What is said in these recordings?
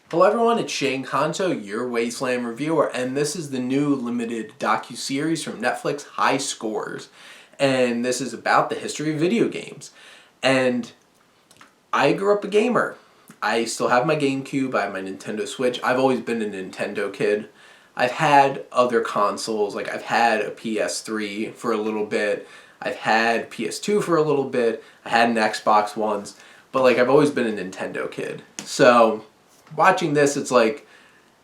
Hello everyone, it's Shane Kanto, your Wasteland reviewer, and this is the new limited docu-series from Netflix, High Scores. And this is about the history of video games. And I grew up a gamer. I still have my GameCube, I have my Nintendo Switch. I've always been a Nintendo kid. I've had other consoles, like I've had a PS3 for a little bit, I've had PS2 for a little bit, I had an Xbox once, but like I've always been a Nintendo kid. So watching this, it's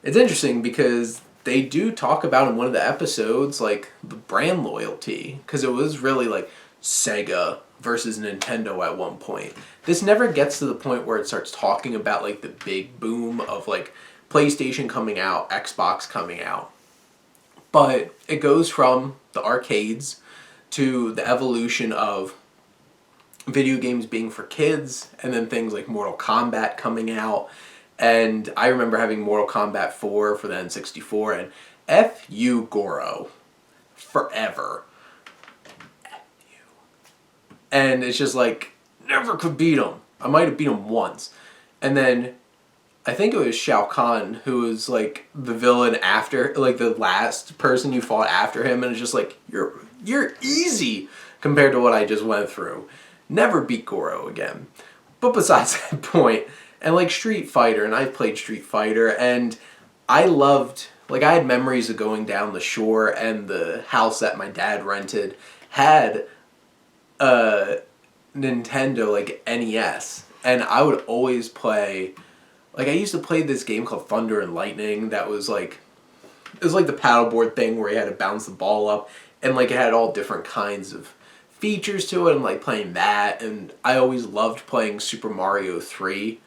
interesting because they do talk about in one of the episodes like the brand loyalty, because it was really like Sega versus Nintendo at one point. This never gets to the point where it starts talking about like the big boom of like PlayStation coming out, Xbox coming out. But it goes from the arcades to the evolution of video games being for kids, and then things like Mortal Kombat coming out. And I remember having Mortal Kombat 4 for the N64, and F you Goro. Forever. F you. And it's just like, never could beat him. I might have beat him once. And then I think it was Shao Kahn who was like the villain after, like the last person you fought after him, and it's just like, you're easy compared to what I just went through. Never beat Goro again. But besides that point, and like Street Fighter, and I played Street Fighter, and I loved, like I had memories of going down the shore, and the house that my dad rented had a Nintendo like NES, and I would always play, like I used to play this game called Thunder and Lightning that was like, it was like the paddleboard thing where you had to bounce the ball up, and like it had all different kinds of features to it, and like playing that. And I always loved playing Super Mario 3.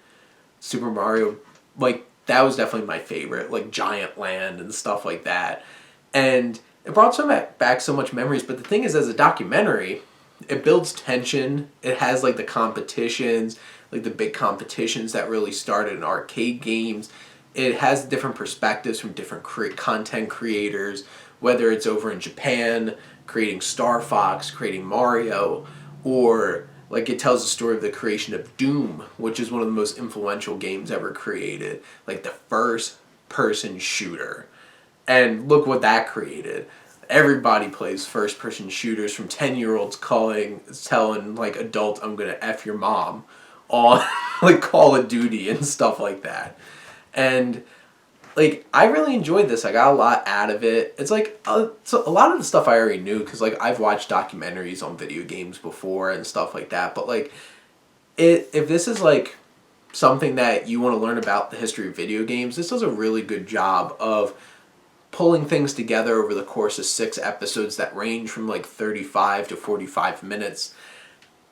Super Mario, like that was definitely my favorite, like Giant Land and stuff like that. And it brought back so much memories. But the thing is, as a documentary, it builds tension. It has like the competitions, like the big competitions that really started in arcade games. It has different perspectives from different content creators, whether it's over in Japan creating Star Fox, creating Mario, or like it tells the story of the creation of Doom, which is one of the most influential games ever created, like the first person shooter. And look what that created. Everybody plays first person shooters, from 10-year-olds telling like adults, I'm going to F your mom on like Call of Duty and stuff like that. And like I really enjoyed this. I got a lot out of it. It's like so a lot of the stuff I already knew, because like I've watched documentaries on video games before and stuff like that. But like if this is like something that you want to learn about the history of video games, this does a really good job of pulling things together over the course of 6 episodes that range from like 35 to 45 minutes.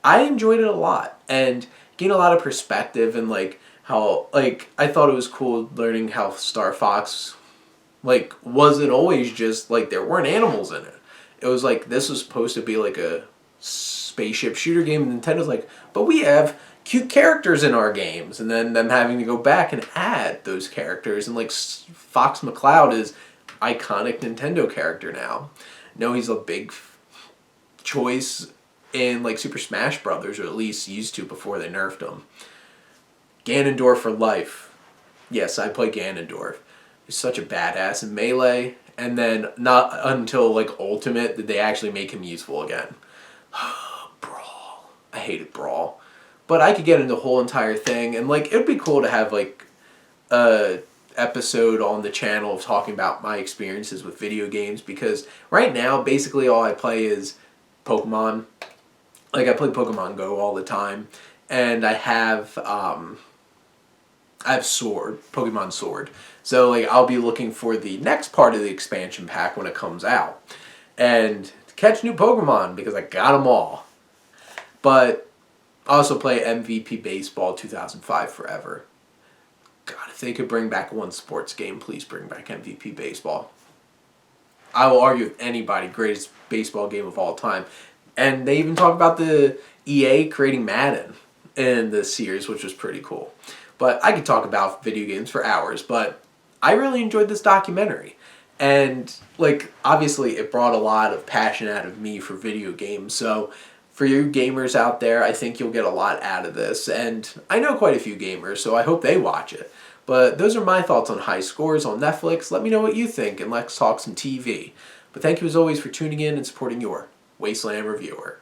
I enjoyed it a lot and gained a lot of perspective, and like how, like, I thought it was cool learning how Star Fox, like, wasn't always just, like, there weren't animals in it. It was like, this was supposed to be like a spaceship shooter game, and Nintendo's like, but we have cute characters in our games, and then them having to go back and add those characters, and like, Fox McCloud is iconic Nintendo character now. No, he's a big choice in, like, Super Smash Brothers, or at least used to before they nerfed him. Ganondorf for life. Yes, I play Ganondorf. He's such a badass in Melee, and then not until like Ultimate did they actually make him useful again. Brawl. I hated Brawl. But I could get into the whole entire thing, and like it would be cool to have like a episode on the channel of talking about my experiences with video games, because right now basically all I play is Pokemon. Like I play Pokemon Go all the time, and I have Sword, Pokemon Sword. So like I'll be looking for the next part of the expansion pack when it comes out, and to catch new Pokemon because I got them all. But I also play MVP Baseball 2005 forever. God, if they could bring back one sports game, please bring back MVP Baseball. I will argue with anybody, greatest baseball game of all time. And they even talk about the EA creating Madden in the series, which was pretty cool. But I could talk about video games for hours, but I really enjoyed this documentary. And, like, obviously it brought a lot of passion out of me for video games. So for you gamers out there, I think you'll get a lot out of this. And I know quite a few gamers, so I hope they watch it. But those are my thoughts on High Scores on Netflix. Let me know what you think, and let's talk some TV. But thank you as always for tuning in and supporting your Wasteland Reviewer.